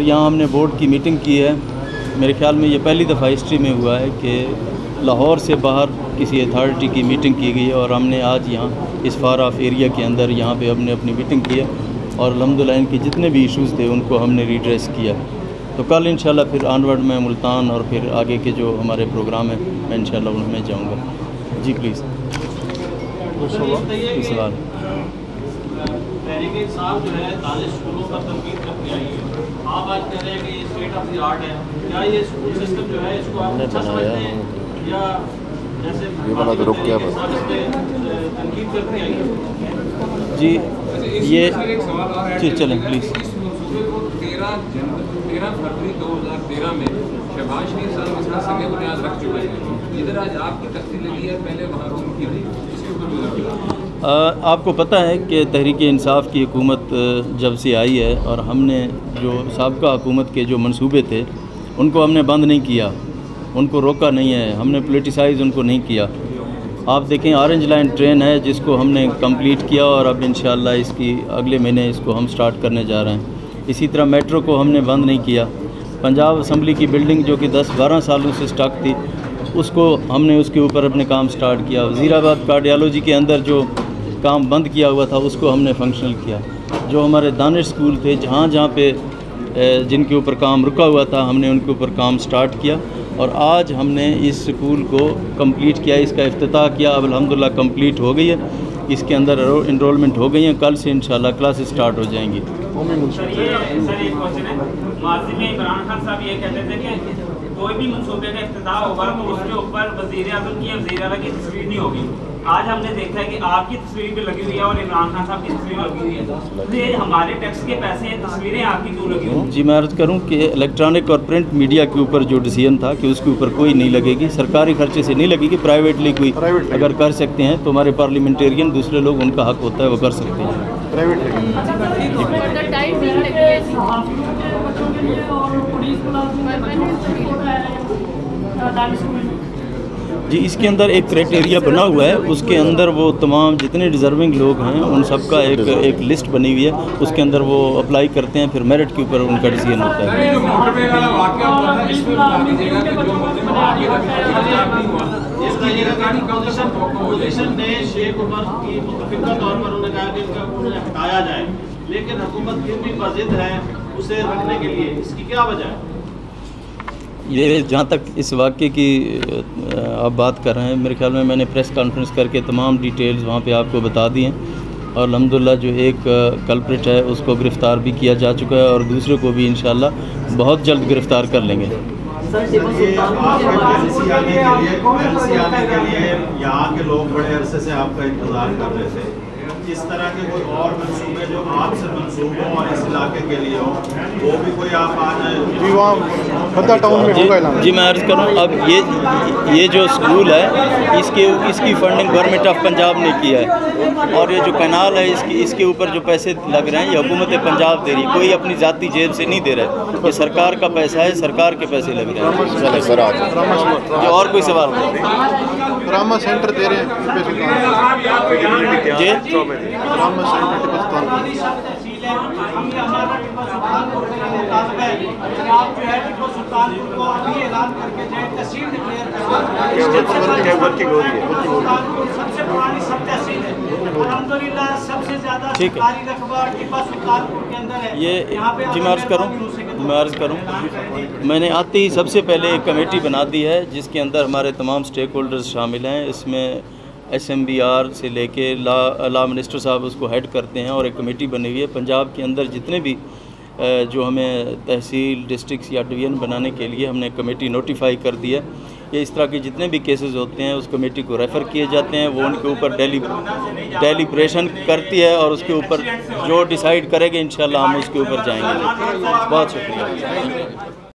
यहाँ हमने बोर्ड की मीटिंग की है। मेरे ख्याल में ये पहली दफ़ा हिस्ट्री में हुआ है कि लाहौर से बाहर किसी अथॉरिटी की मीटिंग की गई है और हमने आज यहाँ इस फार ऑफ एरिया के अंदर यहाँ पे हमने अपनी मीटिंग की है और अल्हम्दुलिल्लाह इनके जितने भी इश्यूज़ थे उनको हमने रिड्रेस किया। तो कल इंशाल्लाह फिर ऑनवर्ड मैं मुल्तान और फिर आगे के जो हमारे प्रोग्राम है मैं इंशाल्लाह उनमें जाऊँगा। जी प्लीज़ सवाल। तहरीक इंसाफ जो है ताज़े स्कूलों पर तनकीद करके आई है, आप आज कह रहे हैं कि ये स्टेट ऑफ द आर्ट है, क्या ये स्कूल सिस्टम जो है इसको आप अच्छा समझते हैं या जैसे तनकीद करके आई है? जी ये जी चलें प्लीज़। 13 फरवरी 2013 में शहबाज शरीफ साहब इसका संग बुनियाद रख चुके हैं, इधर आज आपकी तस्दीक लगी है, पहले वहाँ रूम की थी, इसके ऊपर आपको पता है कि तहरीक इंसाफ की हुकूमत जब से आई है और हमने जो साबका हुकूमत के जो मंसूबे थे उनको हमने बंद नहीं किया, उनको रोका नहीं है, हमने पोलिटिसाइज़ उनको नहीं किया। आप देखें ऑरेंज लाइन ट्रेन है जिसको हमने कंप्लीट किया और अब इंशाअल्लाह इसकी अगले महीने इसको हम स्टार्ट करने जा रहे हैं। इसी तरह मेट्रो को हमने बंद नहीं किया। पंजाब असम्बली की बिल्डिंग जो कि 10-12 सालों से स्टक थी उसको हमने उसके ऊपर अपने काम स्टार्ट किया। वज़ीराबाद कार्डियोलॉजी के अंदर जो काम बंद किया हुआ था उसको हमने फंक्शनल किया। जो हमारे दानिश स्कूल थे जहाँ जहाँ पे जिनके ऊपर काम रुका हुआ था हमने उनके ऊपर काम स्टार्ट किया और आज हमने इस स्कूल को कंप्लीट किया, इसका इफ्तिताह किया। अब अल्हम्दुलिल्लाह कंप्लीट हो गई है, इसके अंदर इनरोलमेंट हो गई है। कल से इंशाल्लाह क्लास स्टार्ट हो जाएंगी। सर एक क्वेश्चन है, माजी में इमरान खान साहब ये कहते थे कि कोई भी मंसूबे का इफ्तिताह होगा तो उसके ऊपर वज़ीर-ए-आज़म की या वज़ीर-ए-आला की तस्वीर नहीं होगी। आज हमने देखा है कि आपकी तस्वीर भी लगी हुई है और इमरान खान साहब की तस्वीर लगी हुई है, तो ये हमारे टैक्स के पैसे तस्वीरें आपकी क्यों लगी हुई? जी मैं अर्ज़ करूँ कि इलेक्ट्रॉनिक और प्रिंट मीडिया के ऊपर जो डिसीजन था कि उसके ऊपर कोई नहीं लगेगी, सरकारी खर्चे से नहीं लगेगी। प्राइवेटली कोई अगर कर सकते हैं तो हमारे पार्लियामेंटेरियन दूसरे लोग उनका हक होता है वो कर सकते हैं। जी इसके अंदर एक क्राइटेरिया बना हुआ है, उसके अंदर वो तमाम जितने डिज़र्विंग लोग हैं उन सब का एक लिस्ट बनी हुई है, उसके अंदर वो अप्लाई करते हैं, फिर मेरिट के ऊपर उनका डिसीजन होता है। अपोजिशन ने शेख उमर की मुतफिका तौर पर उन्होंने कहा कि उन्हें हटाया जाए, लेकिन हुकूमत फिर भी बज़िद है उसे रखने के लिए, इसकी क्या वजह है? ये जहाँ तक इस वाक़े की आप बात कर रहे हैं, मेरे ख्याल में मैंने प्रेस कॉन्फ्रेंस करके तमाम डिटेल्स वहाँ पे आपको बता दी हैं और अल्हम्दुलिल्लाह जो एक कल्प्रिट है उसको गिरफ़्तार भी किया जा चुका है और दूसरे को भी इंशाअल्लाह बहुत जल्द गिरफ़्तार कर लेंगे। यहाँ के लोग बड़े अरसे से आपका इंतज़ार कर रहे थे, इस तरह के कोई और मंसूबे जो आपसे मंसूब हो और इस इलाके के लिए हो वो भी कोई आप आ जाए? जी मैं अर्ज़ करूँ, अब ये जो स्कूल है इसकी फंडिंग गवर्नमेंट ऑफ पंजाब ने किया है और ये जो कैनाल है इसके ऊपर जो पैसे लग रहे हैं ये हुकूमत पंजाब दे रही है, कोई अपनी ज़ाती जेब से नहीं दे रहा है, ये सरकार का पैसा है, सरकार के पैसे लग रहे हैं। जो और कोई सवाल ड्रामा सेंटर दे रहे हैं जी ड्रामा सेंटर ठीक है। ये जी मैं अर्ज़ करूँ मैंने आते ही सबसे पहले एक कमेटी बना दी है जिसके अंदर हमारे तमाम स्टेक होल्डर्स शामिल हैं। इसमें SMBR से लेके लॉ मिनिस्टर साहब उसको हेड करते हैं और एक कमेटी बनी हुई है। पंजाब के अंदर जितने भी जो हमें तहसील डिस्ट्रिक्ट या डिवीज़न बनाने के लिए हमने कमेटी नोटिफाई कर दी है। ये इस तरह के जितने भी केसेस होते हैं उस कमेटी को रेफ़र किए जाते हैं, वो उनके ऊपर डेलीब्रेशन करती है और उसके ऊपर जो डिसाइड करेंगे इंशाल्लाह हम उसके ऊपर जाएंगे। बहुत शुक्रिया।